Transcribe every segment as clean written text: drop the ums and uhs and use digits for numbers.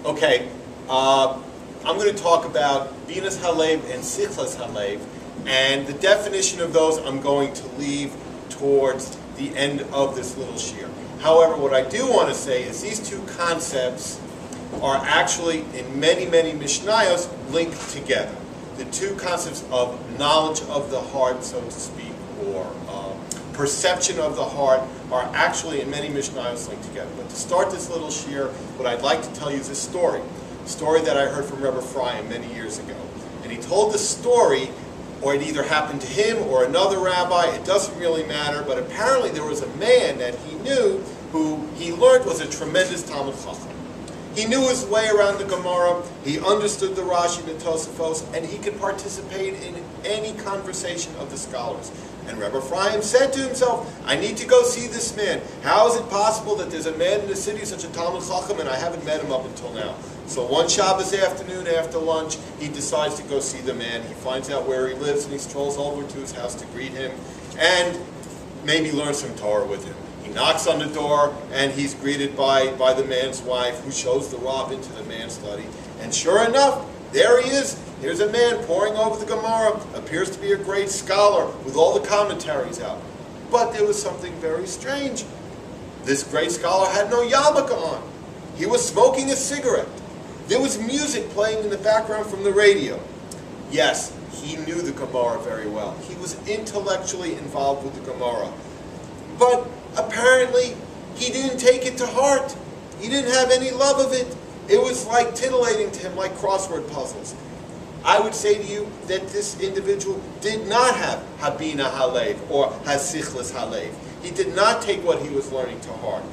Okay, I'm going to talk about Binas Halev and Sichlas Halev, and the definition of those I'm going to leave towards the end of this little shir. However, what I do want to say is these two concepts are actually, in many, many Mishnayos, linked together. The two concepts of knowledge of the heart, so to speak, or perception of the heart, are actually in many Mishnayos linked together. But to start this little shir, what I'd like to tell you is a story that I heard from Rebbe Ephraim many years ago. And he told the story, or it either happened to him or another rabbi, it doesn't really matter, but apparently there was a man that he knew who he learned was a tremendous Talmud Chacham. He knew his way around the Gemara, he understood the Rashi and the Tosafos, and he could participate in any conversation of the scholars. And Rebbe Ephraim said to himself, I need to go see this man. How is it possible that there's a man in the city, such a Talmud Chacham, and I haven't met him up until now? So one Shabbos afternoon after lunch, he decides to go see the man. He finds out where he lives, and he strolls over to his house to greet him, and maybe learn some Torah with him. He knocks on the door, and he's greeted by the man's wife, who shows the Rav into the man's study. And sure enough, there he is. Here's a man poring over the Gemara, appears to be a great scholar with all the commentaries out. But there was something very strange. This great scholar had no yarmulke on. He was smoking a cigarette. There was music playing in the background from the radio. Yes, he knew the Gemara very well. He was intellectually involved with the Gemara. But apparently, he didn't take it to heart. He didn't have any love of it. It was like titillating to him, like crossword puzzles. I would say to you that this individual did not have Habina Halev or Hasichlis Halev. He did not take what he was learning to heart.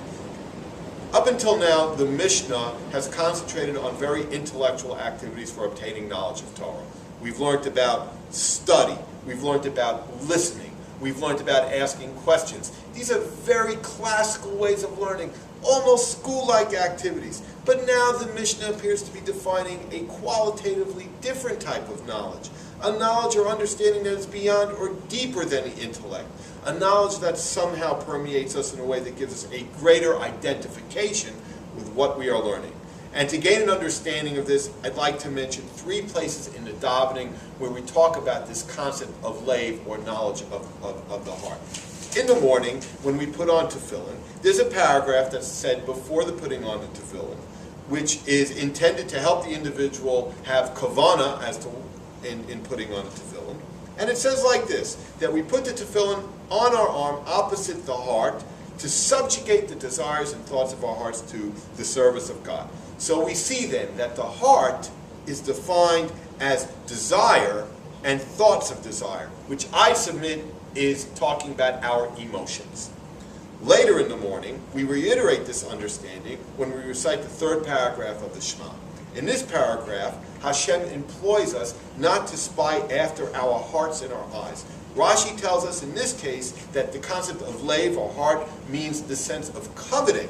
Up until now, the Mishnah has concentrated on very intellectual activities for obtaining knowledge of Torah. We've learned about study. We've learned about listening. We've learned about asking questions. These are very classical ways of learning, almost school-like activities. But now the Mishnah appears to be defining a qualitatively different type of knowledge, a knowledge or understanding that is beyond or deeper than the intellect, a knowledge that somehow permeates us in a way that gives us a greater identification with what we are learning. And to gain an understanding of this, I'd like to mention 3 places in the davening where we talk about this concept of leiv, or knowledge of the heart. In the morning, when we put on tefillin, there's a paragraph that's said before the putting on the tefillin, which is intended to help the individual have kavana as to in putting on the tefillin. And it says like this, that we put the tefillin on our arm opposite the heart to subjugate the desires and thoughts of our hearts to the service of God. So we see then that the heart is defined as desire and thoughts of desire, which I submit is talking about our emotions. Later in the morning, we reiterate this understanding when we recite the 3rd paragraph of the Shema. In this paragraph, Hashem employs us not to spy after our hearts and our eyes. Rashi tells us in this case that the concept of leiv, or heart, means the sense of coveting,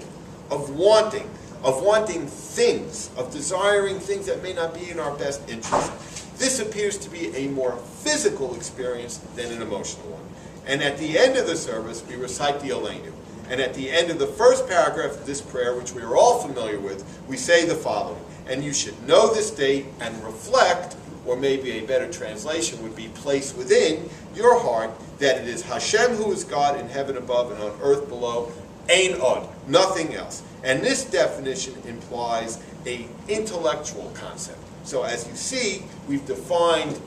of wanting things, of desiring things that may not be in our best interest. This appears to be a more physical experience than an emotional one. And at the end of the service, we recite the Aleinu. And at the end of the 1st paragraph of this prayer, which we are all familiar with, we say the following: and you should know this date and reflect, or maybe a better translation would be place within your heart, that it is Hashem who is God in heaven above and on earth below, Ein Od, nothing else. And this definition implies an intellectual concept. So as you see, we've defined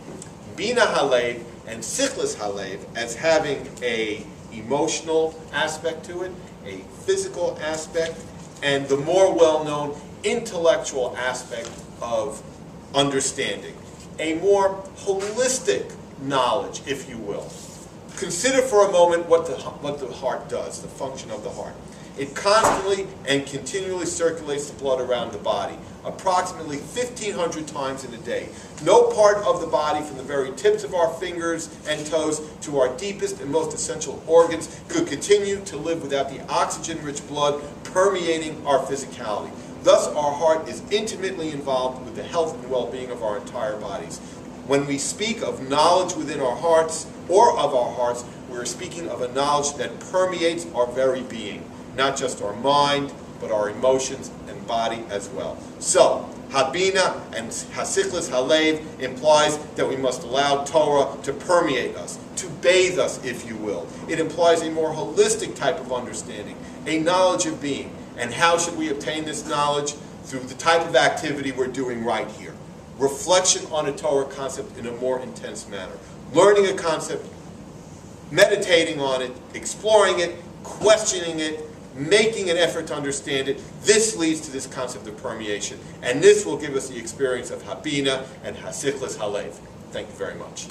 Bina Halev and Sichlis Halev as having a emotional aspect to it, a physical aspect, and the more well-known intellectual aspect of understanding. A more holistic knowledge, if you will. Consider for a moment what the heart does, the function of the heart. It constantly and continually circulates the blood around the body, approximately 1,500 times in a day. No part of the body, from the very tips of our fingers and toes to our deepest and most essential organs, could continue to live without the oxygen-rich blood permeating our physicality. Thus, our heart is intimately involved with the health and well-being of our entire bodies. When we speak of knowledge within our hearts, or of our hearts, we're speaking of a knowledge that permeates our very being, not just our mind, but our emotions and body as well. So, Habina and Hasichlis Halev implies that we must allow Torah to permeate us, to bathe us, if you will. It implies a more holistic type of understanding, a knowledge of being. And how should we obtain this knowledge? Through the type of activity we're doing right here. Reflection on a Torah concept in a more intense manner. Learning a concept, meditating on it, exploring it, questioning it, making an effort to understand it. This leads to this concept of permeation. And this will give us the experience of Habina and Hasichlis Halev. Thank you very much.